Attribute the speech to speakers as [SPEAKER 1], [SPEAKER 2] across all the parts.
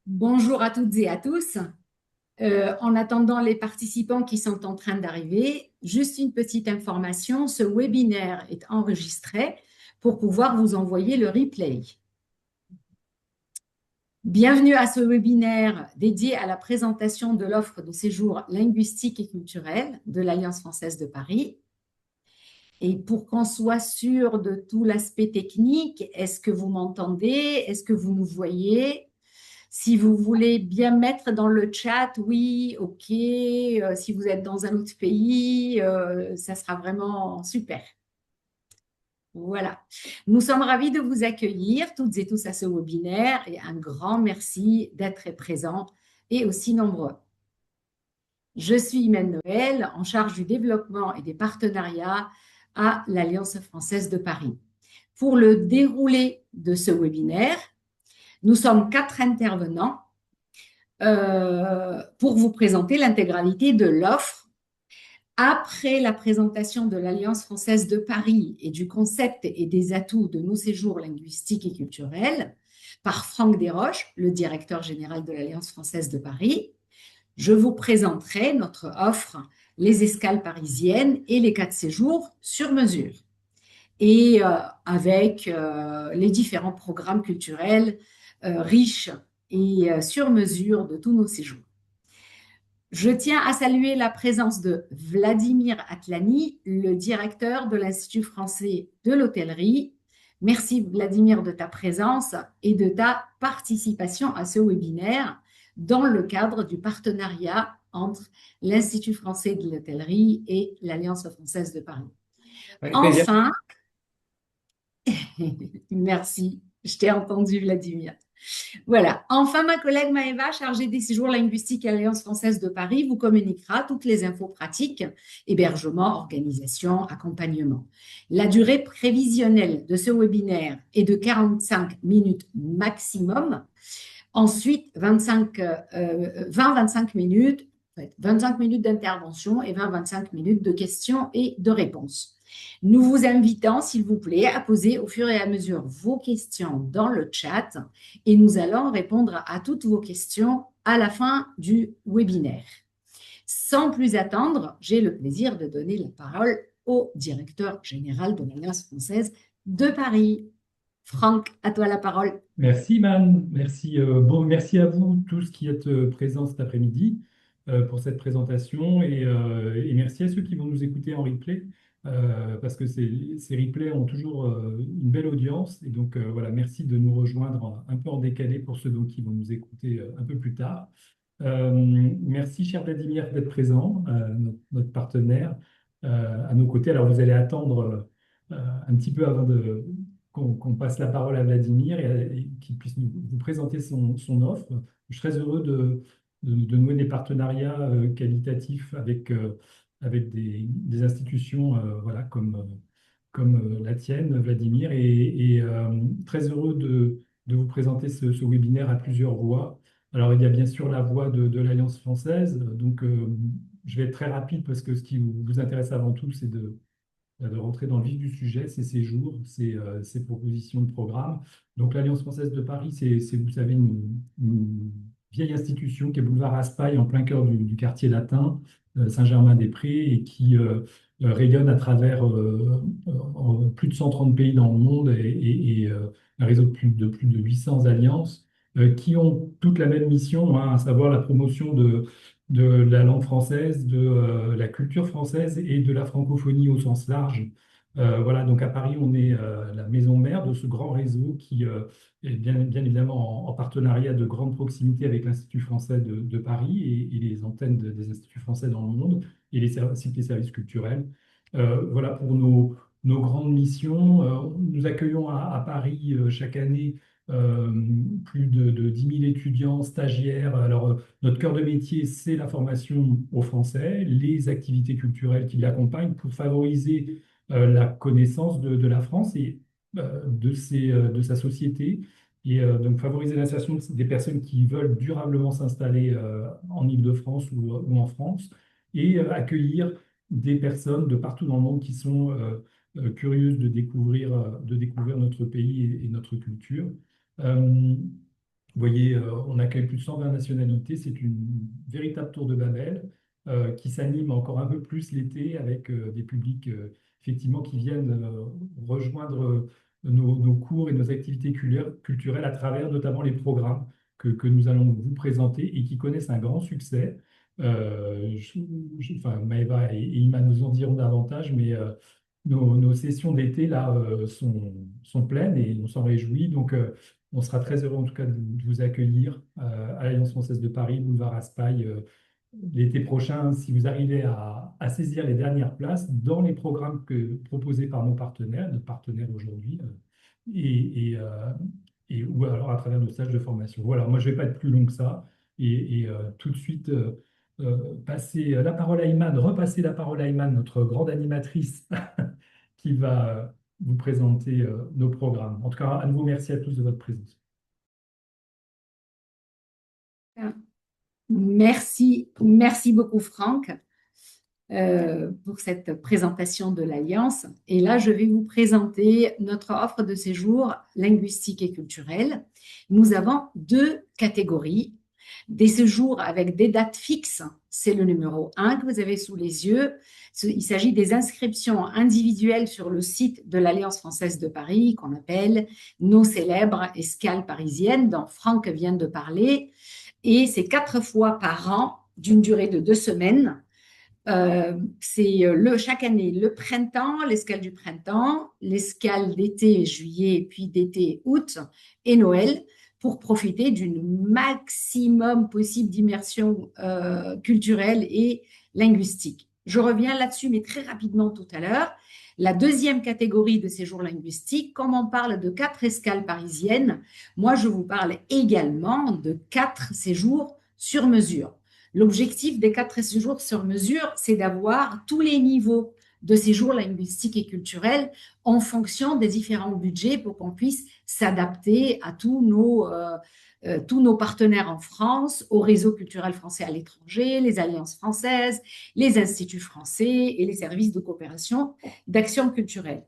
[SPEAKER 1] Bonjour à toutes et à tous. En attendant les participants qui sont en train d'arriver, juste une petite information, ce webinaire est enregistré pour pouvoir vous envoyer le replay. Bienvenue à ce webinaire dédié à la présentation de l'offre de séjour linguistique et culturel de l'Alliance française de Paris. Et pour qu'on soit sûr de tout l'aspect technique, est-ce que vous m'entendez? Est-ce que vous nous voyez? Si vous voulez bien mettre dans le chat, oui, ok, si vous êtes dans un autre pays, ça sera vraiment super. Voilà. Nous sommes ravis de vous accueillir toutes et tous à ce webinaire et un grand merci d'être présents et aussi nombreux. Je suis Imen Noël, en charge du développement et des partenariats à l'Alliance française de Paris. Pour le déroulé de ce webinaire, nous sommes 4 intervenants pour vous présenter l'intégralité de l'offre. Après la présentation de l'Alliance française de Paris et du concept et des atouts de nos séjours linguistiques et culturels par Franck Desroches, le directeur général de l'Alliance française de Paris, je vous présenterai notre offre, les escales parisiennes et les 4 séjours sur mesure, et avec les différents programmes culturels riches et sur mesure de tous nos séjours. Je tiens à saluer la présence de Vladimir Atlani, le directeur de l'Institut français de l'hôtellerie. Merci Vladimir de ta présence et de ta participation à ce webinaire dans le cadre du partenariat entre l'Institut français de l'hôtellerie et l'Alliance française de Paris.
[SPEAKER 2] Avec plaisir.
[SPEAKER 1] Enfin, merci, je t'ai entendu Vladimir. Voilà. Enfin, ma collègue Maëva, chargée des séjours linguistiques à l'Alliance française de Paris, vous communiquera toutes les infos pratiques, hébergement, organisation, accompagnement. La durée prévisionnelle de ce webinaire est de 45 minutes maximum. Ensuite, 20-25 minutes, 25 minutes d'intervention et 20-25 minutes de questions et de réponses. Nous vous invitons, s'il vous plaît, à poser au fur et à mesure vos questions dans le chat et nous allons répondre à toutes vos questions à la fin du webinaire. Sans plus attendre, j'ai le plaisir de donner la parole au directeur général de l'Alliance française de Paris. Franck, à toi la parole.
[SPEAKER 2] Merci, Man. Merci, merci à vous tous qui êtes présents cet après-midi pour cette présentation et merci à ceux qui vont nous écouter en replay parce que ces replays ont toujours une belle audience et donc voilà, merci de nous rejoindre un peu en décalé pour ceux donc, qui vont nous écouter un peu plus tard. Merci, cher Vladimir, d'être présent, notre partenaire à nos côtés. Alors, vous allez attendre un petit peu avant qu'on passe la parole à Vladimir et qu'il puisse vous présenter son offre. Je suis très heureux de nouer des partenariats qualitatifs avec des institutions voilà, comme la tienne, Vladimir, et très heureux de vous présenter ce webinaire à plusieurs voix. Alors, il y a bien sûr la voix de l'Alliance française. Donc, je vais être très rapide parce que ce qui vous intéresse avant tout, c'est de rentrer dans le vif du sujet, ces séjours, ces propositions de programme. Donc, l'Alliance française de Paris, vous savez, une vieille institution qui est boulevard Raspail, en plein cœur du quartier latin, Saint-Germain-des-Prés, et qui rayonne à travers plus de 130 pays dans le monde et un réseau de plus de 800 alliances qui ont toutes la même mission, hein, à savoir la promotion de la langue française, de la culture française et de la francophonie au sens large. Voilà, donc à Paris, on est la maison mère de ce grand réseau qui est bien évidemment en partenariat de grande proximité avec l'Institut français de Paris et les antennes des instituts français dans le monde et les services culturels. Voilà pour nos grandes missions. Nous accueillons à Paris chaque année euh, plus de 10 000 étudiants, stagiaires. Alors, notre cœur de métier, c'est la formation au français, les activités culturelles qui l'accompagnent pour favoriser la connaissance de la France et de sa société. Et donc favoriser l'insertion des personnes qui veulent durablement s'installer en Île-de-France ou en France et accueillir des personnes de partout dans le monde qui sont curieuses de découvrir notre pays et notre culture. Euh, Vous voyez, on accueille plus de 120 nationalités. C'est une véritable tour de Babel qui s'anime encore un peu plus l'été avec des publics effectivement qui viennent rejoindre nos cours et nos activités culturelles à travers notamment les programmes que nous allons vous présenter et qui connaissent un grand succès. Enfin, Maëva et Ima nous en diront davantage, mais nos sessions d'été là sont pleines et on s'en réjouit. Donc, on sera très heureux en tout cas de vous accueillir à l'Alliance française de Paris, boulevard Raspail, l'été prochain, si vous arrivez à saisir les dernières places dans les programmes proposés par nos partenaires, notre partenaire aujourd'hui, ou alors à travers nos stages de formation. Voilà, moi je ne vais pas être plus long que ça tout de suite passer la parole à Iman, repasser la parole à Iman, notre grande animatrice qui va vous présenter nos programmes. En tout cas, à nouveau, merci à tous de votre présence.
[SPEAKER 1] Merci beaucoup Franck pour cette présentation de l'Alliance. Et là, je vais vous présenter notre offre de séjour linguistique et culturelle. Nous avons deux catégories. Des séjours avec des dates fixes, c'est le numéro 1 que vous avez sous les yeux. Il s'agit des inscriptions individuelles sur le site de l'Alliance française de Paris qu'on appelle nos célèbres escales parisiennes dont Franck vient de parler. Et c'est 4 fois par an d'une durée de 2 semaines. C'est chaque année le printemps, l'escale du printemps, l'escale d'été juillet, puis d'été août et Noël pour profiter d'une maximum possible d'immersion culturelle et linguistique. Je reviens là-dessus, mais très rapidement tout à l'heure. La deuxième catégorie de séjours linguistiques, comme on parle de 4 escales parisiennes, moi je vous parle également de 4 séjours sur mesure. L'objectif des 4 séjours sur mesure, c'est d'avoir tous les niveaux de séjours linguistiques et culturels en fonction des différents budgets pour qu'on puisse s'adapter à tous nos partenaires en France, au réseau culturel français à l'étranger, les alliances françaises, les instituts français et les services de coopération d'action culturelle.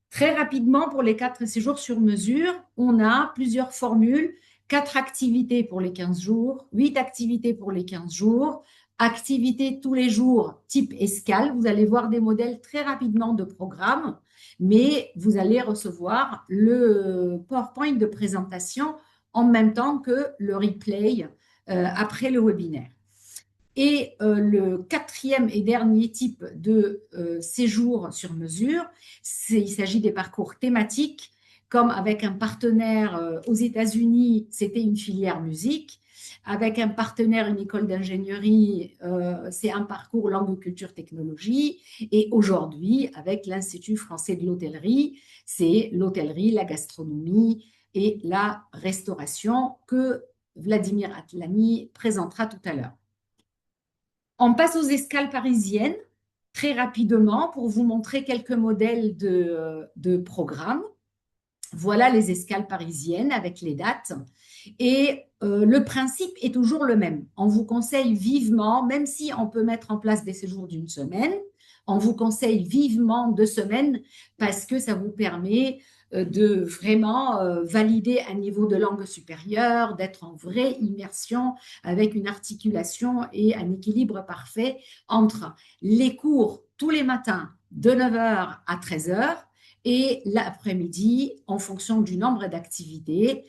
[SPEAKER 1] Très rapidement, pour les 4 séjours sur mesure, on a plusieurs formules. 4 activités pour les 15 jours, 8 activités pour les 15 jours, activités tous les jours type escale. Vous allez voir des modèles très rapidement de programme, mais vous allez recevoir le PowerPoint de présentation en même temps que le replay après le webinaire. Et le 4e et dernier type de séjour sur mesure, il s'agit des parcours thématiques, comme avec un partenaire aux États-Unis, c'était une filière musique. Avec un partenaire, une école d'ingénierie, c'est un parcours langue, culture, technologie. Et aujourd'hui, avec l'Institut français de l'hôtellerie, c'est l'hôtellerie, la gastronomie et la restauration que Vladimir Atlani présentera tout à l'heure. On passe aux escales parisiennes très rapidement pour vous montrer quelques modèles de programmes. Voilà les escales parisiennes avec les dates. Et le principe est toujours le même. On vous conseille vivement, même si on peut mettre en place des séjours d'une semaine, on vous conseille vivement 2 semaines parce que ça vous permet de vraiment valider un niveau de langue supérieure, d'être en vraie immersion avec une articulation et un équilibre parfait entre les cours tous les matins de 9 h à 13 h et l'après-midi en fonction du nombre d'activités,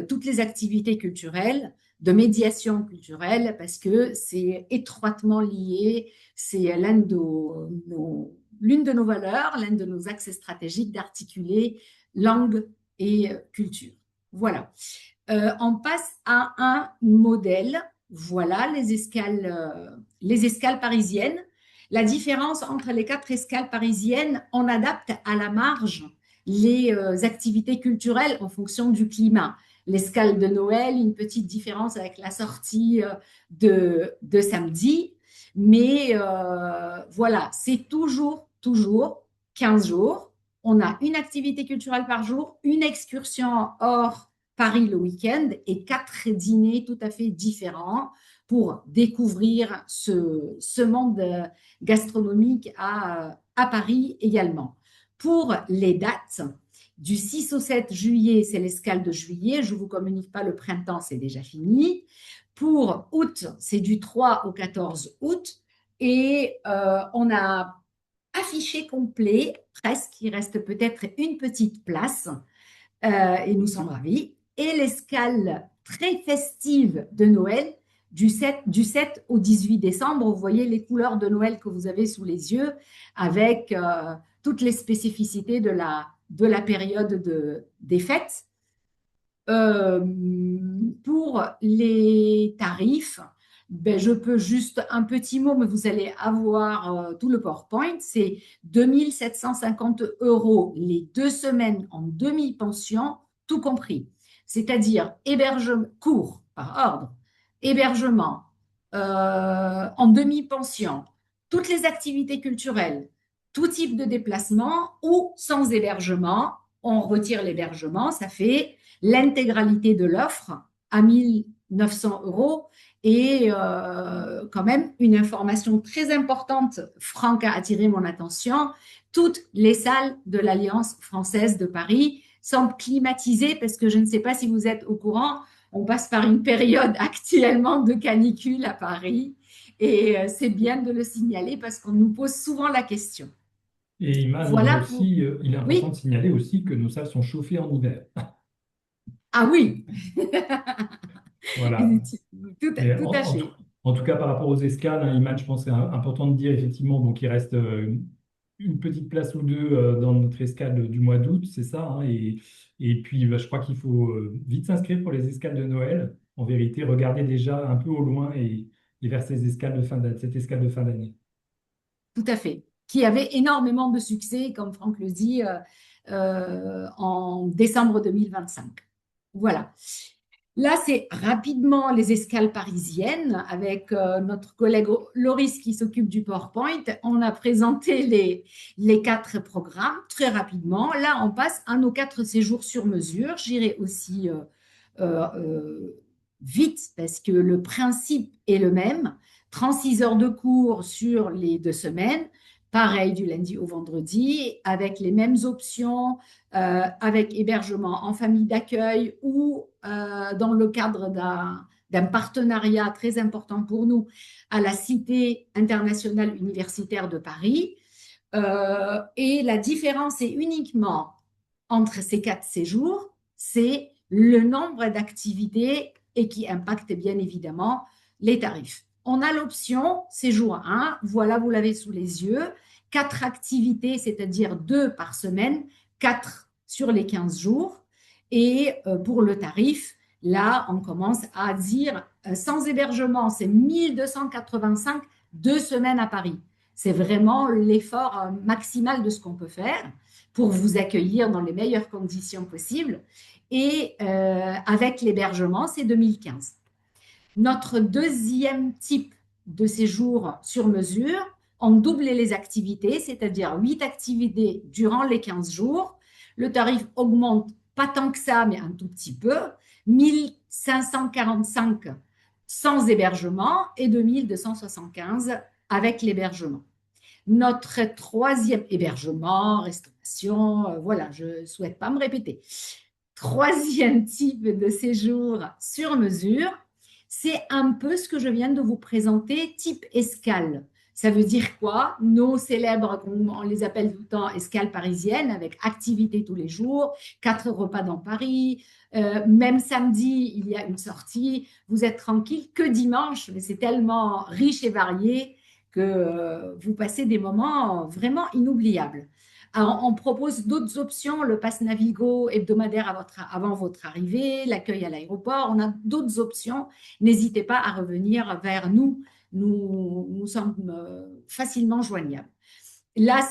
[SPEAKER 1] toutes les activités culturelles, de médiation culturelle, parce que c'est étroitement lié, c'est l'une de nos valeurs, l'un de nos axes stratégiques d'articuler langue et culture. Voilà. On passe à un modèle. Voilà les escales parisiennes. La différence entre les 4 escales parisiennes, on adapte à la marge les activités culturelles en fonction du climat. L'escale de Noël, une petite différence avec la sortie de samedi. Mais voilà, c'est toujours 15 jours. On a une activité culturelle par jour, une excursion hors Paris le week-end et 4 dîners tout à fait différents pour découvrir ce monde gastronomique à Paris également. Pour les dates, Du 6 au 7 juillet, c'est l'escale de juillet. Je ne vous communique pas le printemps, c'est déjà fini. Pour août, c'est du 3 au 14 août. Et on a affiché complet, presque. Il reste peut-être une petite place. Et nous sommes ravis. Et l'escale très festive de Noël du 7 au 18 décembre. Vous voyez les couleurs de Noël que vous avez sous les yeux avec toutes les spécificités de la période des fêtes. Euh, pour les tarifs, ben, je peux juste un petit mot, mais vous allez avoir tout le PowerPoint. C'est 2750 € les 2 semaines en demi-pension, tout compris. C'est-à-dire hébergement court par ordre, hébergement en demi-pension, toutes les activités culturelles, tout type de déplacement ou sans hébergement. On retire l'hébergement, ça fait l'intégralité de l'offre à 1900 € et quand même une information très importante, Franck a attiré mon attention, toutes les salles de l'Alliance française de Paris sont climatisées parce que je ne sais pas si vous êtes au courant, on passe par une période actuellement de canicule à Paris et c'est bien de le signaler parce qu'on nous pose souvent la question.
[SPEAKER 2] Et Iman
[SPEAKER 1] Voilà pour...
[SPEAKER 2] aussi, il est important de
[SPEAKER 1] Oui,
[SPEAKER 2] signaler aussi que nos salles sont chauffées en hiver.
[SPEAKER 1] ah oui,
[SPEAKER 2] Voilà. Et
[SPEAKER 1] tout à fait.
[SPEAKER 2] en tout cas, par rapport aux escales, hein, Iman, je pense que c'est important de dire effectivement donc, il reste une petite place ou deux dans notre escale du mois d'août, c'est ça. Hein, et puis, bah, je crois qu'il faut vite s'inscrire pour les escales de Noël. En vérité, regardez déjà un peu au loin et vers ces escales de fin d'année, cette escale de fin d'année.
[SPEAKER 1] Tout à fait. Qui avait énormément de succès, comme Franck le dit, en décembre 2025. Voilà. Là, c'est rapidement les escales parisiennes avec notre collègue Loris qui s'occupe du PowerPoint. On a présenté les 4 programmes très rapidement. Là, on passe à nos 4 séjours sur mesure. J'irai aussi euh, euh, vite parce que le principe est le même. 36 heures de cours sur les 2 semaines. Pareil du lundi au vendredi, avec les mêmes options, avec hébergement en famille d'accueil ou dans le cadre d'un partenariat très important pour nous à la Cité internationale universitaire de Paris. Et la différence est uniquement entre ces 4 séjours, c'est le nombre d'activités et qui impacte bien évidemment les tarifs. On a l'option séjour 1, voilà, vous l'avez sous les yeux, 4 activités, c'est-à-dire 2 par semaine, 4 sur les 15 jours. Et pour le tarif, là, on commence à dire sans hébergement, c'est 1285 2 semaines à Paris. C'est vraiment l'effort maximal de ce qu'on peut faire pour vous accueillir dans les meilleures conditions possibles. Et avec l'hébergement, c'est 2015. Notre deuxième type de séjour sur mesure, on double les activités, c'est-à-dire 8 activités durant les 15 jours. Le tarif augmente pas tant que ça, mais un tout petit peu. 1545 sans hébergement et 2275 avec l'hébergement. Notre troisième hébergement, restauration, voilà, je ne souhaite pas me répéter. Troisième type de séjour sur mesure, c'est un peu ce que je viens de vous présenter, type escale. Ça veut dire quoi? Nos célèbres, on les appelle tout le temps escales parisiennes, avec activité tous les jours, 4 repas dans Paris. Même samedi, il y a une sortie. Vous êtes tranquille que dimanche, mais c'est tellement riche et varié que vous passez des moments vraiment inoubliables. Alors, on propose d'autres options, le pass Navigo hebdomadaire avant votre arrivée, l'accueil à l'aéroport. On a d'autres options. N'hésitez pas à revenir vers nous. Nous sommes facilement joignables. Là,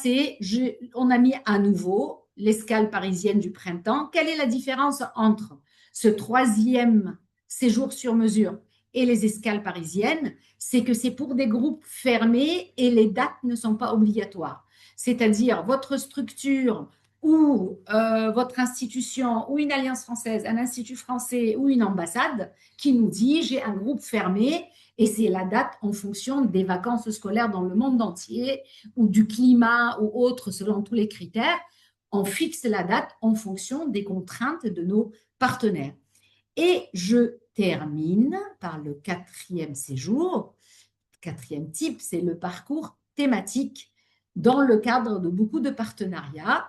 [SPEAKER 1] on a mis à nouveau l'escale parisienne du printemps. Quelle est la différence entre ce troisième séjour sur mesure et les escales parisiennes? C'est que c'est pour des groupes fermés et les dates ne sont pas obligatoires. C'est-à-dire votre structure ou votre institution ou une alliance française, un institut français ou une ambassade qui nous dit j'ai un groupe fermé et c'est la date en fonction des vacances scolaires dans le monde entier ou du climat ou autre selon tous les critères. on fixe la date en fonction des contraintes de nos partenaires. Et je termine par le quatrième séjour. Quatrième type, c'est le parcours thématique dans le cadre de beaucoup de partenariats.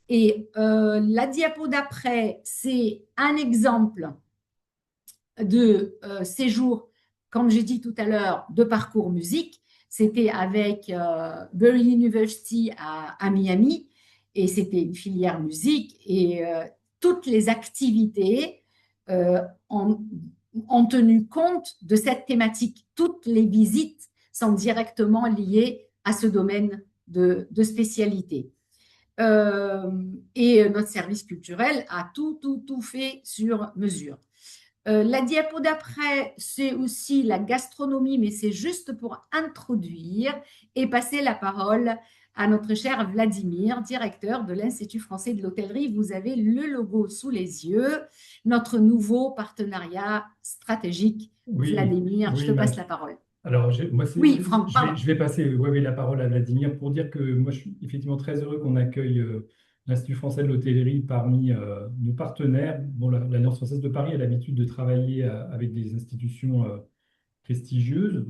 [SPEAKER 1] Et la diapo d'après, c'est un exemple de séjour, comme j'ai dit tout à l'heure, de parcours musique. C'était avec Berry University à Miami et c'était une filière musique et toutes les activités ont, ont tenu compte de cette thématique. Toutes les visites sont directement liées à ce domaine de spécialité. Et notre service culturel a tout fait sur mesure. La diapo d'après, c'est aussi la gastronomie, mais c'est juste pour introduire et passer la parole à notre cher Vladimir, directeur de l'Institut français de l'hôtellerie. Vous avez le logo sous les yeux, notre nouveau partenariat stratégique.
[SPEAKER 2] Oui,
[SPEAKER 1] Vladimir, je
[SPEAKER 2] oui,
[SPEAKER 1] te passe la parole.
[SPEAKER 2] alors, moi,
[SPEAKER 1] Oui, Franck, pardon.
[SPEAKER 2] je vais passer ouais, oui, la parole à Vladimir pour dire que moi, je suis effectivement très heureux qu'on accueille l'Institut français de l'hôtellerie parmi nos partenaires. Bon, l'Alliance française de Paris a l'habitude de travailler avec des institutions prestigieuses.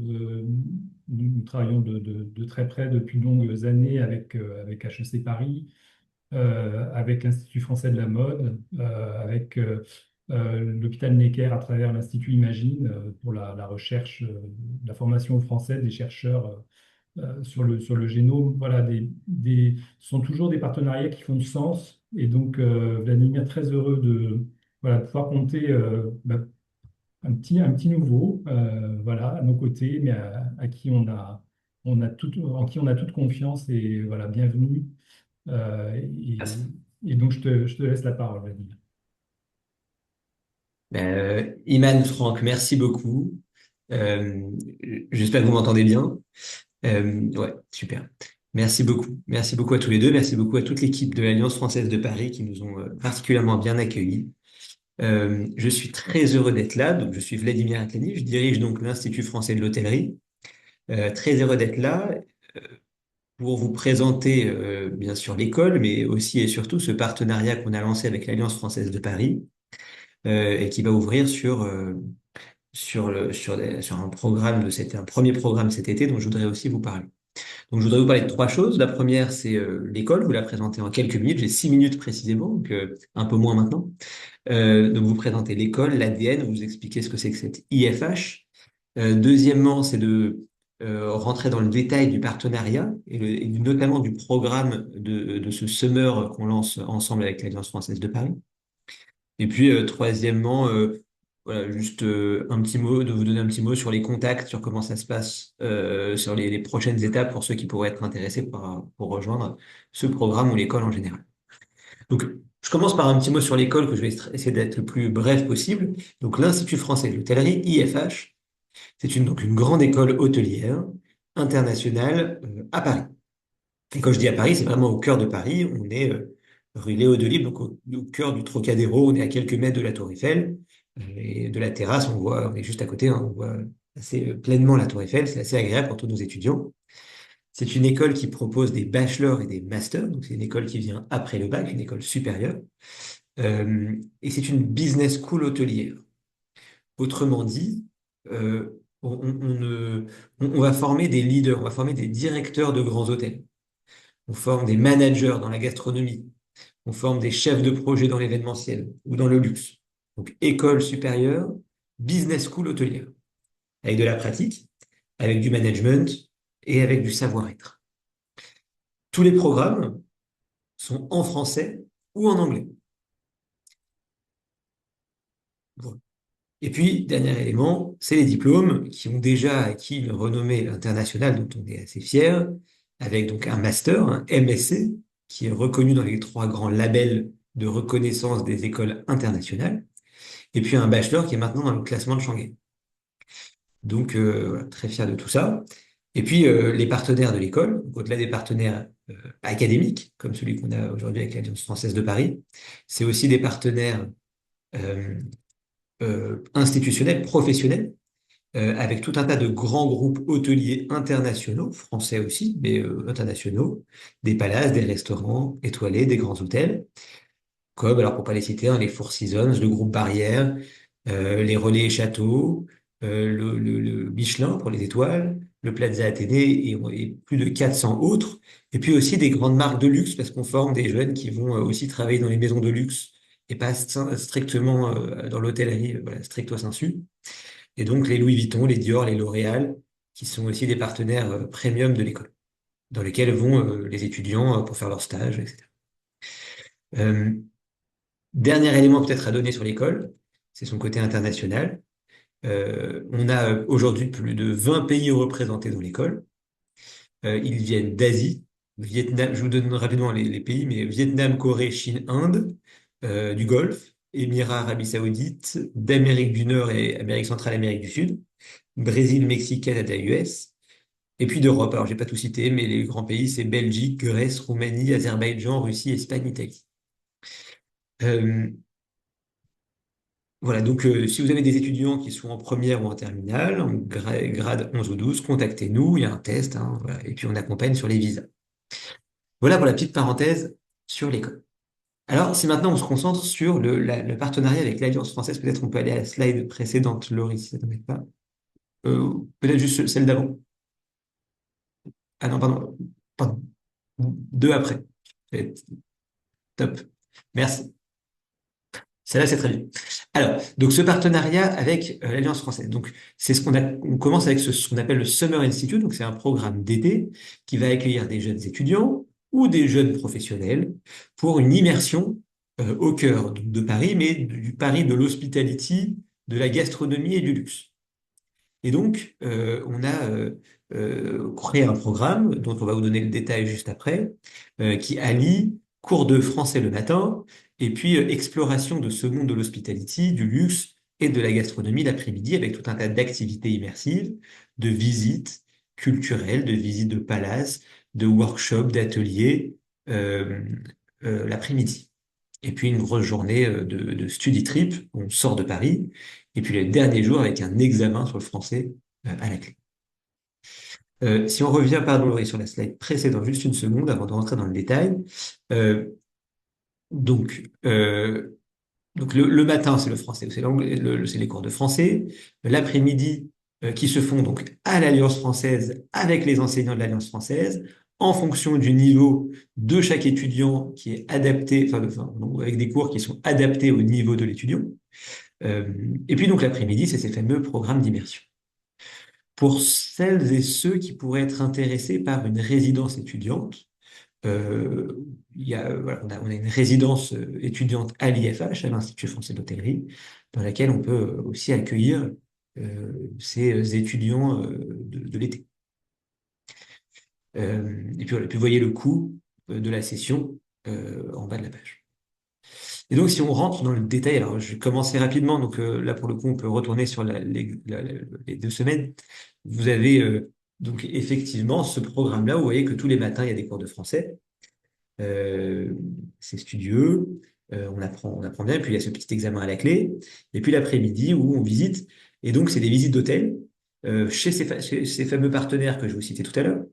[SPEAKER 2] Nous travaillons de très près depuis de longues années avec HEC Paris, avec l'Institut français de la mode, avec l'hôpital Necker à travers l'Institut Imagine pour la recherche, la formation aux Français des chercheurs sur le génome. Voilà, ce sont toujours des partenariats qui font du sens. Et donc, Vladimir, très heureux de voilà, pouvoir compter un petit nouveau voilà, à nos côtés, mais à qui en qui on a toute confiance. Et voilà, bienvenue. Euh, et, et donc, je te laisse la parole, Vladimir.
[SPEAKER 3] Iman, Franck, merci beaucoup. Euh, J'espère que vous m'entendez bien. Ouais, super. Merci beaucoup. Merci beaucoup à tous les deux. Merci beaucoup à toute l'équipe de l'Alliance française de Paris qui nous ont particulièrement bien accueillis. Je suis très heureux d'être là. Donc, je suis Vladimir Atlani. Je dirige donc l'Institut français de l'hôtellerie. Très heureux d'être là euh, pour vous présenter bien sûr l'école, mais aussi et surtout ce partenariat qu'on a lancé avec l'Alliance française de Paris et qui va ouvrir sur un programme un premier programme cet été dont je voudrais aussi vous parler. Donc, je voudrais vous parler de trois choses. La première, c'est l'école. Vous la présentez en quelques minutes. J'ai 6 minutes précisément, donc un peu moins maintenant. Donc, vous présentez l'école, l'ADN, vous expliquez ce que c'est que cette IFH. Deuxièmement, c'est de rentrer dans le détail du partenariat et notamment du programme de ce summer qu'on lance ensemble avec l'Alliance française de Paris. Et puis, troisièmement, voilà, juste un petit mot, de vous donner un petit mot sur les contacts, sur comment ça se passe, sur les prochaines étapes pour ceux qui pourraient être intéressés pour rejoindre ce programme ou l'école en général. Donc, je commence par un petit mot sur l'école que je vais essayer d'être le plus bref possible. Donc, l'Institut français de l'hôtellerie, IFH, c'est donc une grande école hôtelière internationale à Paris. Et quand je dis à Paris, c'est vraiment au cœur de Paris. On est rue Léo Delibes, donc au cœur du Trocadéro. On est à quelques mètres de la Tour Eiffel. Et de la terrasse, on est juste à côté, hein, on voit assez pleinement la Tour Eiffel. C'est assez agréable pour tous nos étudiants. C'est une école qui propose des bachelors et des masters. Donc, c'est une école qui vient après le bac, une école supérieure. Et c'est une business school hôtelière. Autrement dit, on va former des leaders, on va former des directeurs de grands hôtels. On forme des managers dans la gastronomie. On forme des chefs de projet dans l'événementiel ou dans le luxe. Donc, école supérieure, business school hôtelière, avec de la pratique, avec du management et avec du savoir-être. Tous les programmes sont en français ou en anglais. Voilà. Et puis, dernier élément, c'est les diplômes qui ont déjà acquis une renommée internationale dont on est assez fier, avec donc un master, un MSc, qui est reconnu dans les 3 grands labels de reconnaissance des écoles internationales, et puis un bachelor qui est maintenant dans le classement de Shanghai. Donc, voilà, très fier de tout ça. Et puis, les partenaires de l'école, au-delà des partenaires académiques, comme celui qu'on a aujourd'hui avec l'Alliance française de Paris, c'est aussi des partenaires institutionnels, professionnels, avec tout un tas de grands groupes hôteliers internationaux, français aussi, mais internationaux, des palaces, des restaurants étoilés, des grands hôtels, comme, alors pour pas les citer, hein, les Four Seasons, le groupe Barrière, les Relais et Châteaux, le Michelin pour les étoiles, le Plaza Athénée et plus de 400 autres. Et puis aussi des grandes marques de luxe, parce qu'on forme des jeunes qui vont aussi travailler dans les maisons de luxe et pas strictement dans l'hôtellerie, voilà, stricto sensu. Et donc les Louis Vuitton, les Dior, les L'Oréal, qui sont aussi des partenaires premium de l'école, dans lesquels vont les étudiants pour faire leur stage, etc. Euh, Dernier élément peut-être à donner sur l'école, c'est son côté international. On a aujourd'hui plus de 20 pays représentés dans l'école. Ils viennent d'Asie, Vietnam, je vous donne rapidement les pays, mais Vietnam, Corée, Chine, Inde, du Golfe, Émirats, Arabie Saoudite, d'Amérique du Nord et Amérique centrale, Amérique du Sud, Brésil, Mexique, Canada, US, et puis d'Europe. Alors, j'ai pas tout cité, mais les grands pays, c'est Belgique, Grèce, Roumanie, Azerbaïdjan, Russie, Espagne, Italie. Euh, Voilà, donc si vous avez des étudiants qui sont en première ou en terminale, en grade 11 ou 12, contactez-nous, il y a un test, hein, voilà, et puis on accompagne sur les visas. Voilà pour la petite parenthèse sur l'école. Alors, si maintenant on se concentre sur le partenariat avec l'Alliance française, peut-être on peut aller à la slide précédente, Laurie, si ça ne t'embête pas. Peut-être juste celle d'avant. Ah non, pardon, pardon. Deux après. Top. Merci. Celle-là, c'est très bien. Alors, donc ce partenariat avec l'Alliance française. Donc, c'est on commence avec ce qu'on appelle le Summer Institute. Donc, c'est un programme d'été qui va accueillir des jeunes étudiants ou des jeunes professionnels pour une immersion au cœur de Paris, mais du Paris de l'hospitality, de la gastronomie et du luxe. Et donc, on a créé un programme dont on va vous donner le détail juste après, qui allie cours de français le matin et puis exploration de ce monde de l'hospitality, du luxe et de la gastronomie l'après-midi avec tout un tas d'activités immersives, de visites culturelles, de visites de palaces, de workshops, d'ateliers euh, l'après-midi. Et puis une grosse journée de study trip, on sort de Paris, et puis le dernier jour avec un examen sur le français à la clé. Si on revient, pardon, Laurie, sur la slide précédente, juste une seconde avant de rentrer dans le détail. Euh, donc, euh, donc le matin, c'est le français, c'est l'anglais, c'est les cours de français. L'après-midi, qui se font donc à l'Alliance française avec les enseignants de l'Alliance française, en fonction du niveau de chaque étudiant qui est adapté, donc, avec des cours qui sont adaptés au niveau de l'étudiant. Et puis donc l'après-midi, c'est ces fameux programmes d'immersion. Pour celles et ceux qui pourraient être intéressés par une résidence étudiante, euh, voilà, on a une résidence étudiante à l'IFH, à l'Institut français d'hôtellerie, dans laquelle on peut aussi accueillir ces étudiants de l'été. Et puis, voilà, puis vous voyez le coût de la session en bas de la page. Et donc, si on rentre dans le détail, alors je vais commencer rapidement. Donc là, pour le coup, on peut retourner sur les 2 semaines. Vous avez donc effectivement ce programme-là. Vous voyez que tous les matins, il y a des cours de français. C'est studieux. On apprend bien. Et puis, il y a ce petit examen à la clé. Et puis, l'après-midi, où on visite. Et donc, c'est des visites d'hôtel chez ces fameux partenaires que je vous citais tout à l'heure.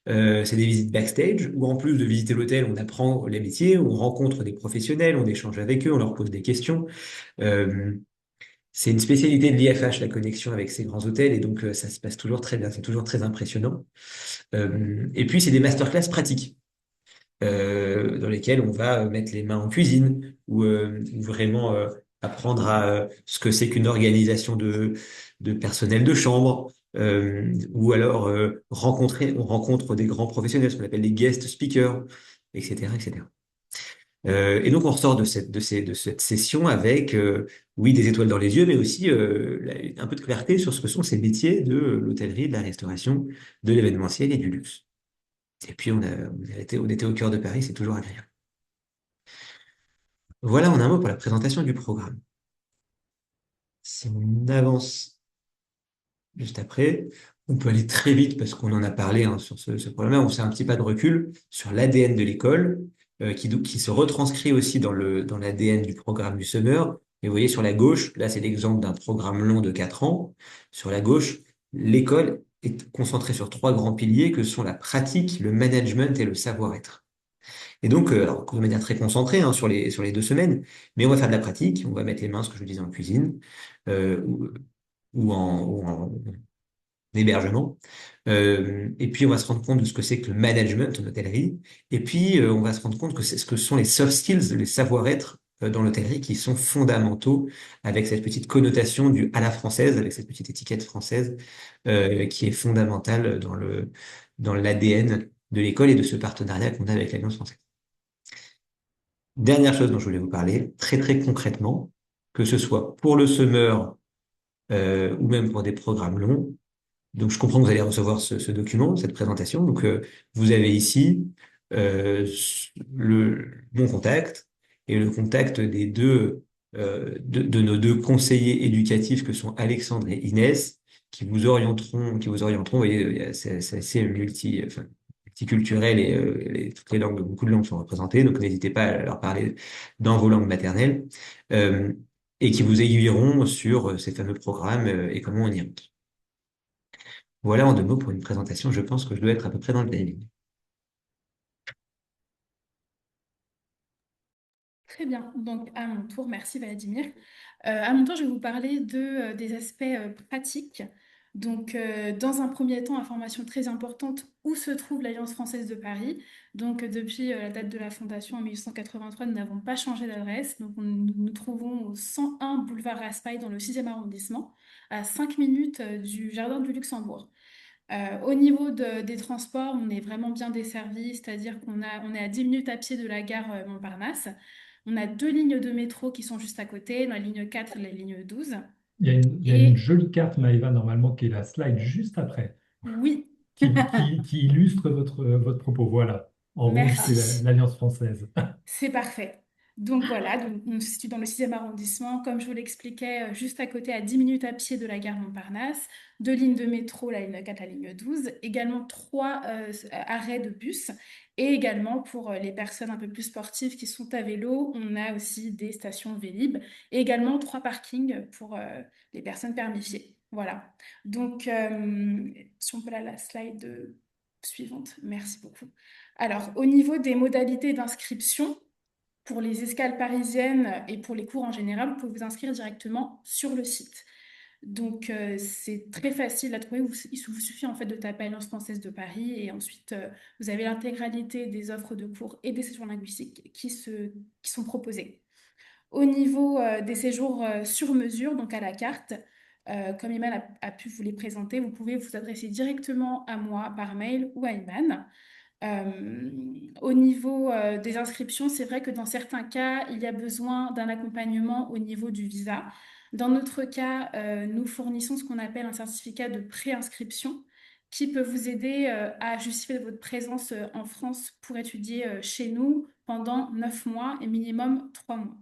[SPEAKER 3] C'est des visites backstage où en plus de visiter l'hôtel, on apprend les métiers, on rencontre des professionnels, on échange avec eux, on leur pose des questions. Euh, c'est une spécialité de l'IFH, la connexion avec ces grands hôtels, et donc ça se passe toujours très bien, c'est toujours très impressionnant. Et puis c'est des masterclass pratiques dans lesquelles on va mettre les mains en cuisine ou vraiment apprendre à ce que c'est qu'une organisation de personnel de chambre. Ou alors on rencontre des grands professionnels, ce qu'on appelle les guest speakers, etc., etc. Et donc on ressort de cette session avec, oui, des étoiles dans les yeux, mais aussi un peu de clarté sur ce que sont ces métiers de l'hôtellerie, de la restauration, de l'événementiel et du luxe. Et puis on était au cœur de Paris, c'est toujours agréable. Voilà en un mot pour la présentation du programme. Si on avance juste après, on peut aller très vite parce qu'on en a parlé hein, sur ce problème-là. On fait un petit pas de recul sur l'ADN de l'école qui se retranscrit aussi dans l'ADN du programme du Summer Et vous voyez sur la gauche, là c'est l'exemple d'un programme long de 4 ans. Sur la gauche, l'école est concentrée sur 3 grands piliers que sont la pratique, le management et le savoir-être. Et donc, alors, de manière très concentrée hein, sur les 2 semaines, mais on va faire de la pratique, on va mettre les mains, ce que je vous disais, en cuisine ou, ou en hébergement. Et puis, on va se rendre compte de ce que c'est que le management en hôtellerie. Et puis, on va se rendre compte que c'est ce que sont les soft skills, les savoir-être dans l'hôtellerie qui sont fondamentaux avec cette petite connotation du à la française, avec cette petite étiquette française qui est fondamentale dans l'ADN de l'école et de ce partenariat qu'on a avec l'Alliance française. Dernière chose dont je voulais vous parler, très très concrètement, que ce soit pour le semeur ou même pour des programmes longs. Donc je comprends que vous allez recevoir ce document, cette présentation. Donc vous avez ici mon contact et le contact des de nos 2 conseillers éducatifs que sont Alexandre et Inès, qui vous orienteront. Vous voyez, c'est assez multiculturel et toutes les langues, beaucoup de langues sont représentées, donc n'hésitez pas à leur parler dans vos langues maternelles euh, et qui vous aiguilleront sur ces fameux programmes et comment on y rentre. Voilà en 2 mots pour une présentation. Je pense que je dois être à peu près dans le timing.
[SPEAKER 4] Très bien. Donc, à mon tour, merci Vladimir. À mon tour, je vais vous parler des aspects pratiques. Donc, dans un premier temps, information très importante, où se trouve l'Alliance française de Paris? Donc, depuis la date de la fondation en 1883, nous n'avons pas changé d'adresse. Donc, nous nous trouvons au 101 boulevard Raspail dans le 6e arrondissement, à 5 minutes du Jardin du Luxembourg. Au niveau des transports, on est vraiment bien desservi, c'est-à-dire on est à 10 minutes à pied de la gare Montparnasse. On a 2 lignes de métro qui sont juste à côté, la ligne 4 et la ligne 12.
[SPEAKER 2] Il y a une
[SPEAKER 4] Et
[SPEAKER 2] jolie carte, Maëva, normalement, qui est la slide juste après,
[SPEAKER 4] oui,
[SPEAKER 2] qui illustre votre propos. Voilà. En rouge, c'est
[SPEAKER 4] merci.
[SPEAKER 2] l'Alliance française.
[SPEAKER 4] C'est parfait. Donc voilà, donc on se situe dans le 6e arrondissement, comme je vous l'expliquais, juste à côté, à 10 minutes à pied de la gare Montparnasse, 2 lignes de métro, la ligne 4, la ligne 12, également 3 arrêts de bus, et également pour les personnes un peu plus sportives qui sont à vélo, on a aussi des stations Vélib, et également 3 parkings pour les personnes permissiées. Voilà. Donc, si on peut la slide suivante, merci beaucoup. Alors, au niveau des modalités d'inscription, pour les escales parisiennes et pour les cours en général, vous pouvez vous inscrire directement sur le site. Donc, c'est très facile à trouver. Il vous suffit en fait de taper Alliance française de Paris et ensuite vous avez l'intégralité des offres de cours et des séjours linguistiques qui sont proposés. Au niveau des séjours sur mesure, donc à la carte, comme Iman a pu vous les présenter, vous pouvez vous adresser directement à moi par mail ou à Iman. Au niveau des inscriptions, c'est vrai que dans certains cas, il y a besoin d'un accompagnement au niveau du visa. Dans notre cas, nous fournissons ce qu'on appelle un certificat de préinscription qui peut vous aider à justifier de votre présence en France pour étudier chez nous pendant 9 mois et minimum 3 mois.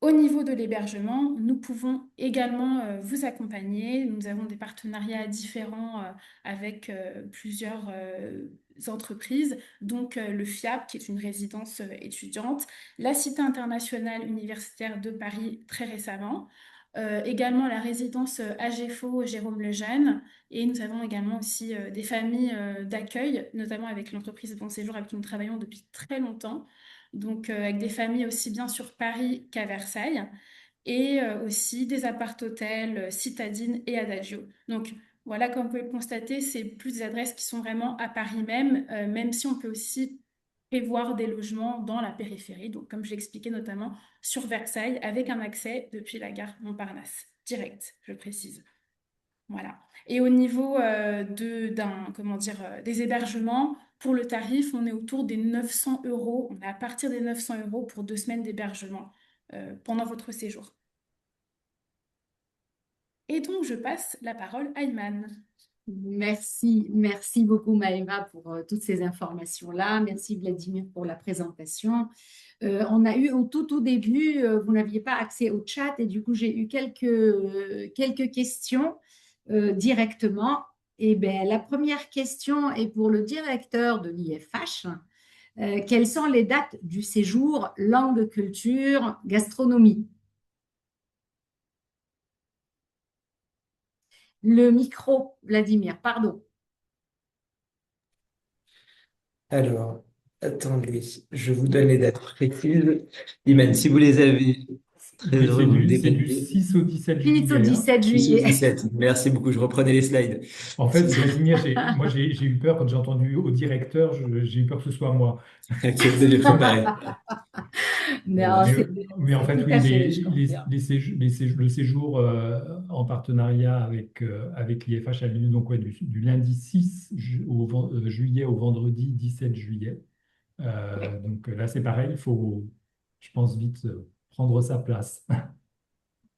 [SPEAKER 4] Au niveau de l'hébergement, nous pouvons également vous accompagner. Nous avons des partenariats différents avec plusieurs entreprises, donc le FIAP, qui est une résidence étudiante, la Cité internationale universitaire de Paris très récemment, également la résidence AGFO Jérôme Lejeune, et nous avons également aussi des familles d'accueil, notamment avec l'entreprise Bon Séjour avec qui nous travaillons depuis très longtemps, donc avec des familles aussi bien sur Paris qu'à Versailles, et aussi des appart-hôtels Citadine et Adagio. Donc voilà, comme vous pouvez le constater, c'est plus des adresses qui sont vraiment à Paris même, même si on peut aussi prévoir des logements dans la périphérie, donc comme j'ai expliqué notamment sur Versailles, avec un accès depuis la gare Montparnasse, direct, je précise. Voilà. Et au niveau des hébergements, pour le tarif, on est autour des 900 euros. On est à partir des 900 euros pour 2 semaines d'hébergement pendant votre séjour. Et donc, je passe la parole à Iman.
[SPEAKER 1] Merci beaucoup Maëva pour toutes ces informations-là. Merci Vladimir pour la présentation. On a eu au tout début, vous n'aviez pas accès au chat et du coup j'ai eu quelques questions directement. Et ben, la première question est pour le directeur de l'IFH. Quelles sont les dates du séjour langue, culture, gastronomie? le micro, Vladimir, pardon.
[SPEAKER 3] Alors, attendez, je vous donne les dates précises. Iman, si vous les avez, très
[SPEAKER 2] Oui,
[SPEAKER 3] heureux, vous me
[SPEAKER 2] c'est du
[SPEAKER 3] débattez.
[SPEAKER 2] 6 au 17
[SPEAKER 1] 6 au
[SPEAKER 2] juillet, hein.
[SPEAKER 1] 17
[SPEAKER 3] 6 ou
[SPEAKER 1] juillet.
[SPEAKER 3] 17. Merci beaucoup, je reprenais les slides.
[SPEAKER 2] En fait, Vladimir, moi, j'ai eu peur quand j'ai entendu au directeur, j'ai eu peur que ce soit moi.
[SPEAKER 3] Ok, vous avez préparé.
[SPEAKER 1] Non,
[SPEAKER 2] Mais, mais en
[SPEAKER 1] c'est
[SPEAKER 2] fait,
[SPEAKER 1] tout
[SPEAKER 2] oui,
[SPEAKER 1] à fait, je confirme.
[SPEAKER 2] le séjour en partenariat avec l'IFH a lieu donc, ouais, du lundi 6 juillet au vendredi 17 juillet. Donc là, c'est pareil, il faut, je pense, vite prendre sa place.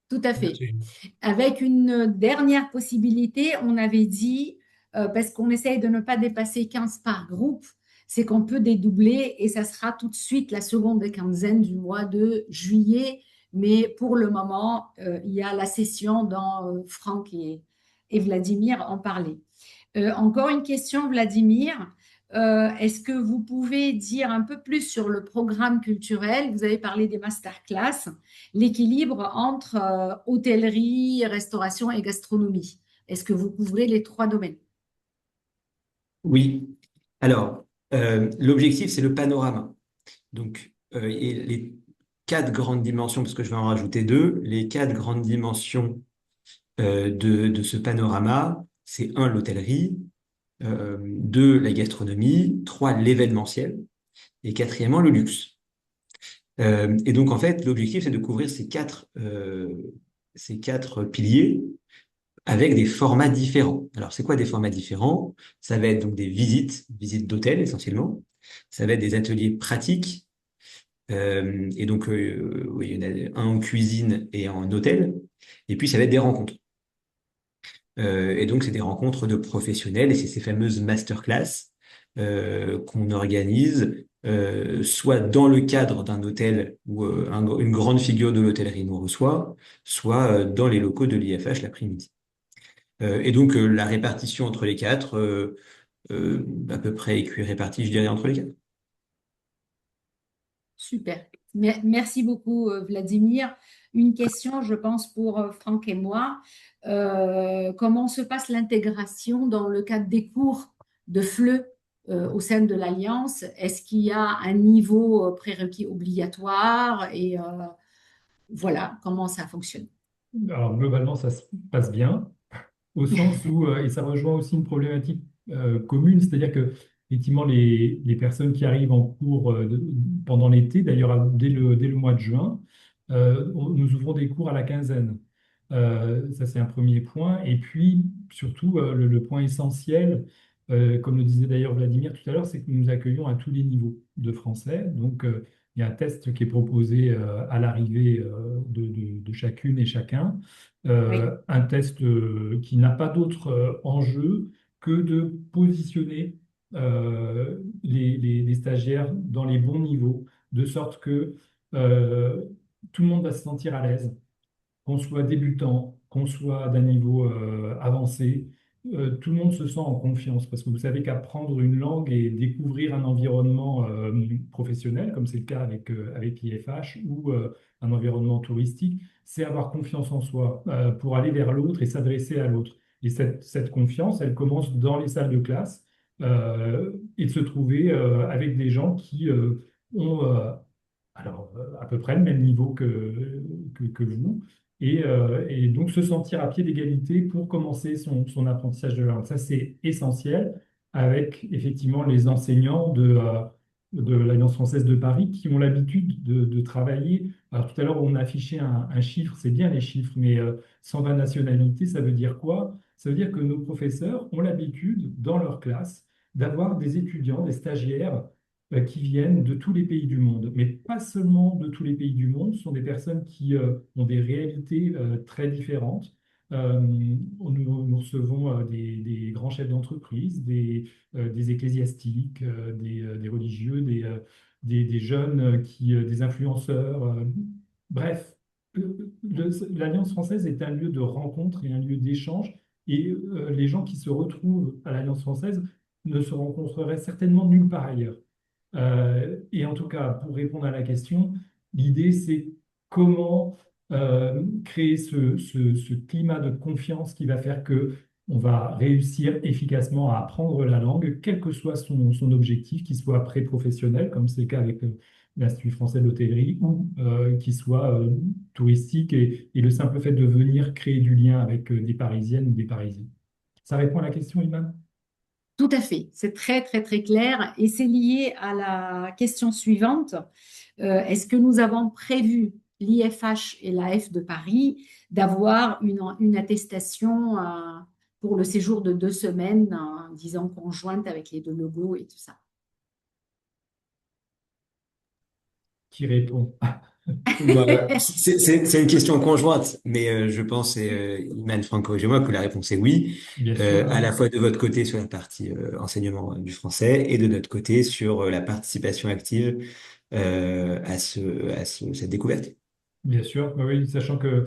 [SPEAKER 1] Tout à fait.
[SPEAKER 3] Absolument.
[SPEAKER 1] Avec une dernière possibilité, on avait dit, parce qu'on essaye de ne pas dépasser 15 par groupe, c'est qu'on peut dédoubler et ça sera tout de suite la seconde quinzaine du mois de juillet. Mais pour le moment, il y a la session dont Franck et Vladimir en parlaient. Encore une question, Vladimir. Est-ce que vous pouvez dire un peu plus sur le programme culturel? Vous avez parlé des masterclass, l'équilibre entre hôtellerie, restauration et gastronomie. Est-ce que vous couvrez les trois domaines?
[SPEAKER 3] Oui. Alors, l'objectif, c'est le panorama. Donc, et les quatre grandes dimensions, parce que je vais en rajouter deux, les quatre grandes dimensions de ce panorama, c'est un, l'hôtellerie, deux, la gastronomie, trois, l'événementiel, et quatrièmement, le luxe. Et donc, en fait, l'objectif, c'est de couvrir ces quatre piliers avec des formats différents. Alors, c'est quoi des formats différents? Ça va être donc des visites d'hôtel essentiellement. Ça va être des ateliers pratiques. Et donc, oui, il y en a un en cuisine et en hôtel. Et puis, ça va être des rencontres. Et donc, c'est des rencontres de professionnels et c'est ces fameuses masterclass qu'on organise soit dans le cadre d'un hôtel où une grande figure de l'hôtellerie nous reçoit, soit dans les locaux de l'IFH l'après-midi. Et donc, la répartition entre les quatre, à peu près répartie, je dirais, entre les quatre.
[SPEAKER 1] Super. Merci beaucoup, Vladimir. Une question, je pense, pour Franck et moi. Comment se passe l'intégration dans le cadre des cours de FLE au sein de l'Alliance? Est-ce qu'il y a un niveau prérequis obligatoire? Et voilà, comment ça fonctionne?
[SPEAKER 2] Alors, globalement, ça se passe bien, au sens où, et ça rejoint aussi une problématique commune, c'est-à-dire que effectivement les personnes qui arrivent en cours pendant l'été, d'ailleurs dès le mois de juin, nous ouvrons des cours à la quinzaine. Ça, c'est un premier point. Et puis, surtout, le point essentiel, comme le disait d'ailleurs Vladimir tout à l'heure, c'est que nous accueillons à tous les niveaux de français. Donc, il y a un test qui est proposé à l'arrivée de chacune et chacun,
[SPEAKER 1] Oui,
[SPEAKER 2] un test qui n'a pas d'autre enjeu que de positionner les stagiaires dans les bons niveaux, de sorte que euh, tout le monde va se sentir à l'aise, qu'on soit débutant, qu'on soit d'un niveau avancé, tout le monde se sent en confiance parce que vous savez qu'apprendre une langue et découvrir un environnement professionnel, comme c'est le cas avec l'IFH ou un environnement touristique, c'est avoir confiance en soi pour aller vers l'autre et s'adresser à l'autre. Et cette confiance, elle commence dans les salles de classe et de se trouver avec des gens qui ont à peu près le même niveau que vous et donc se sentir à pied d'égalité pour commencer son apprentissage de la langue. Ça, c'est essentiel avec effectivement les enseignants de l'Alliance française de Paris qui ont l'habitude de travailler. Alors tout à l'heure, on a affiché un chiffre, c'est bien les chiffres, mais 120 nationalités, ça veut dire quoi? Ça veut dire que nos professeurs ont l'habitude, dans leur classe, d'avoir des étudiants, des stagiaires qui viennent de tous les pays du monde, mais pas seulement de tous les pays du monde, ce sont des personnes qui ont des réalités très différentes. Nous recevons des grands chefs d'entreprise, des ecclésiastiques, des religieux, des jeunes, des influenceurs. Bref, l'Alliance française est un lieu de rencontre et un lieu d'échange. Et les gens qui se retrouvent à l'Alliance française ne se rencontreraient certainement nulle part ailleurs. Et en tout cas, pour répondre à la question, l'idée c'est comment créer ce climat de confiance qui va faire que on va réussir efficacement à apprendre la langue, quel que soit son objectif, qu'il soit pré-professionnel, comme c'est le cas avec l'Institut français de l'hôtellerie, ou qu'il soit touristique et le simple fait de venir créer du lien avec des Parisiennes ou des Parisiens. Ça répond à la question, Iman?
[SPEAKER 1] Tout à fait, c'est très très très clair et c'est lié à la question suivante. Est-ce que nous avons prévu, l'IFH et l'AF de Paris, d'avoir une attestation pour le séjour de 2 semaines, disons conjointe avec les deux logos et tout ça?
[SPEAKER 2] Qui répond?
[SPEAKER 3] Voilà. C'est une question conjointe, mais je pense, Iman, Franco et moi, que la réponse est oui,
[SPEAKER 2] Bien sûr,
[SPEAKER 3] à
[SPEAKER 2] oui.
[SPEAKER 3] la fois de votre côté sur la partie enseignement du français et de notre côté sur la participation active cette découverte.
[SPEAKER 2] Bien sûr, oui, oui, sachant que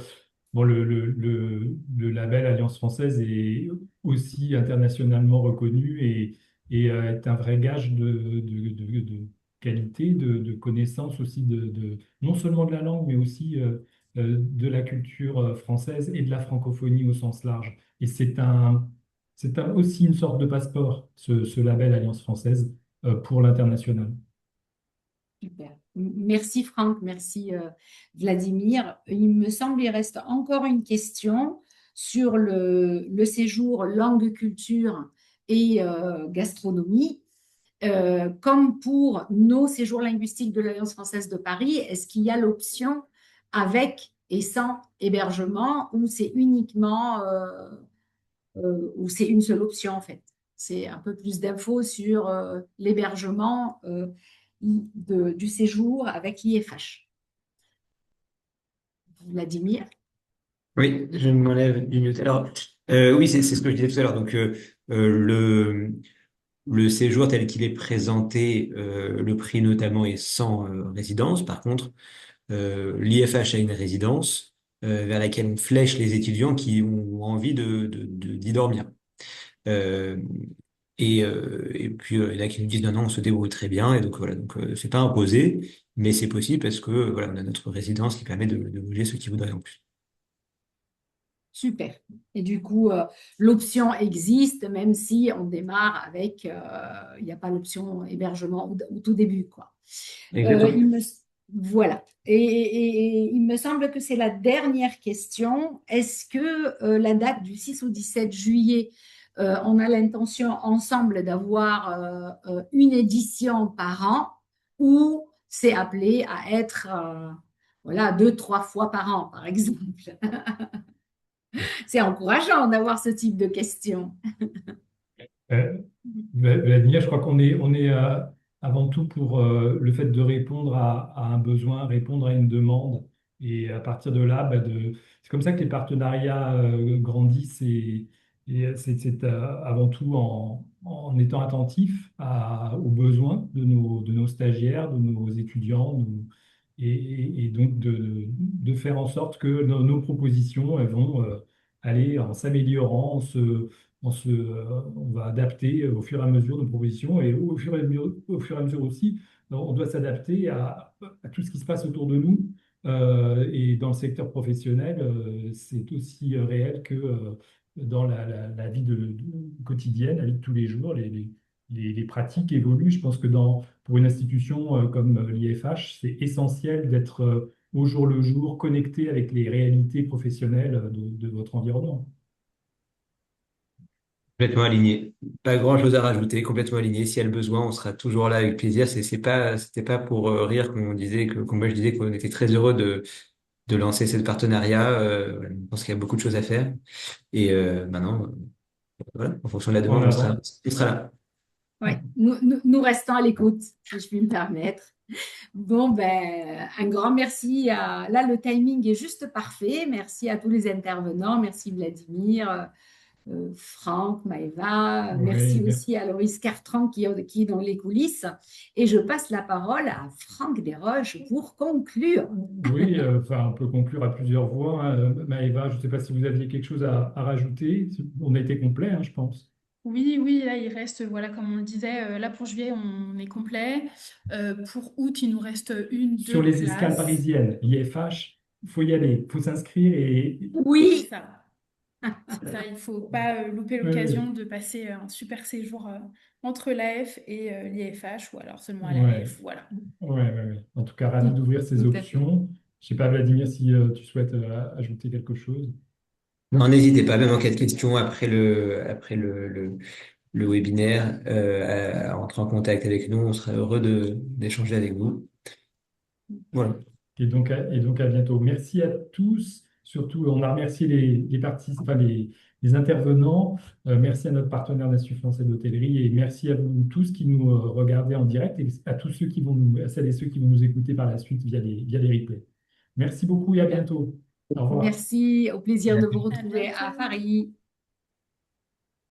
[SPEAKER 2] bon, le label Alliance française est aussi internationalement reconnu et est un vrai gage de qualité, de connaissance aussi non seulement de la langue, mais aussi de la culture française et de la francophonie au sens large. Et aussi une sorte de passeport, ce label Alliance française, pour l'international.
[SPEAKER 1] Super. Merci Franck, merci Vladimir. Il me semble qu'il reste encore une question sur le séjour langue, culture et gastronomie. Comme pour nos séjours linguistiques de l'Alliance française de Paris, est-ce qu'il y a l'option avec et sans hébergement ou c'est uniquement ou c'est une seule option en fait? C'est un peu plus d'infos sur l'hébergement du séjour avec l'IFH. Vladimir?
[SPEAKER 3] Oui, je m'enlève du mute. Alors, oui, c'est ce que je disais tout à l'heure. Donc, le séjour tel qu'il est présenté, le prix notamment est sans résidence. Par contre, l'IFH a une résidence vers laquelle on flèche les étudiants qui ont envie d'y dormir. Euh, et puis, il y en a qui nous disent non, non, on se débrouille très bien. Et donc, voilà, donc c'est pas imposé, mais c'est possible parce que voilà, on a notre résidence qui permet de loger ceux qui voudraient en plus.
[SPEAKER 1] Super. Et du coup, l'option existe, même si on démarre avec, il n'y a pas l'option hébergement au tout début, quoi. Euh,
[SPEAKER 3] Exactement.
[SPEAKER 1] il me, voilà. Et il me semble que c'est la dernière question. Est-ce que la date du 6 au 17 juillet, on a l'intention ensemble d'avoir une édition par an ou c'est appelé à être voilà, 2, 3 fois par an, par exemple? C'est encourageant d'avoir ce type de questions.
[SPEAKER 2] Euh, Vladimir, je crois qu'on est avant tout pour le fait de répondre à un besoin, répondre à une demande. Et à partir de là, c'est comme ça que les partenariats grandissent et c'est avant tout en étant attentif aux besoins de nos stagiaires, de nos étudiants, et donc de faire en sorte que nos propositions elles vont aller en s'améliorant, on va adapter au fur et à mesure nos propositions et au fur et à mesure aussi, on doit s'adapter à tout ce qui se passe autour de nous. Et dans le secteur professionnel, c'est aussi réel que dans la vie quotidienne, la vie de tous les jours, les pratiques évoluent. Je pense que pour une institution comme l'IFH, c'est essentiel d'être au jour le jour connecté avec les réalités professionnelles de votre environnement.
[SPEAKER 3] Complètement aligné. Pas grand-chose à rajouter, complètement aligné. S'il y a le besoin, on sera toujours là avec plaisir. C'était pas pour rire qu'on disait que moi je disais qu'on était très heureux de lancer ce partenariat. Voilà, je pense qu'il y a beaucoup de choses à faire. Et maintenant, voilà, en fonction de la
[SPEAKER 2] En
[SPEAKER 3] demande,
[SPEAKER 2] avant.
[SPEAKER 3] on sera là.
[SPEAKER 1] Ouais, nous restons à l'écoute, si je puis me permettre. Bon, ben, un grand merci. Là, le timing est juste parfait. Merci à tous les intervenants. Merci Vladimir, Franck, Maëva. Merci
[SPEAKER 2] Oui,
[SPEAKER 1] aussi à Loris Cartran qui est dans les coulisses. Et je passe la parole à Franck Desroches pour conclure.
[SPEAKER 2] oui, enfin, on peut conclure à plusieurs voix, hein. Maëva, je ne sais pas si vous aviez quelque chose à rajouter. On a été complet, hein, je pense.
[SPEAKER 4] Oui, oui, là, il reste, voilà, comme on le disait, là pour juillet, on est complet. Pour août, il nous reste une,
[SPEAKER 2] Sur
[SPEAKER 4] deux
[SPEAKER 2] les escales
[SPEAKER 4] places.
[SPEAKER 2] parisiennes, IFH, faut y aller, il faut s'inscrire et
[SPEAKER 4] C'est
[SPEAKER 1] Oui,
[SPEAKER 4] ça. C'est ça, il ne faut pas louper
[SPEAKER 2] ouais,
[SPEAKER 4] l'occasion de passer un super séjour entre l'AF et l'IFH ou alors seulement à
[SPEAKER 2] ouais,
[SPEAKER 4] l'AF. Voilà.
[SPEAKER 2] ouais. En tout cas, ravi
[SPEAKER 1] tout,
[SPEAKER 2] d'ouvrir ces
[SPEAKER 1] tout à fait.
[SPEAKER 2] options. Je sais pas, Vladimir, si tu souhaites ajouter quelque chose.
[SPEAKER 3] Non, n'hésitez pas, même en cas de question le webinaire, à entrer en contact avec nous. On sera heureux d'échanger avec vous. Voilà.
[SPEAKER 2] Et donc à bientôt. Merci à tous. Surtout, on a remercié les participants, enfin, les intervenants. Merci à notre partenaire d'Institut français d'hôtellerie et merci à vous tous qui nous regardez en direct et à tous ceux qui vont à celles et ceux qui vont nous écouter par la suite via les replays. Merci beaucoup et à bientôt. Au revoir.
[SPEAKER 1] Merci, au plaisir de vous
[SPEAKER 4] À
[SPEAKER 1] retrouver à
[SPEAKER 4] bientôt.
[SPEAKER 1] Paris.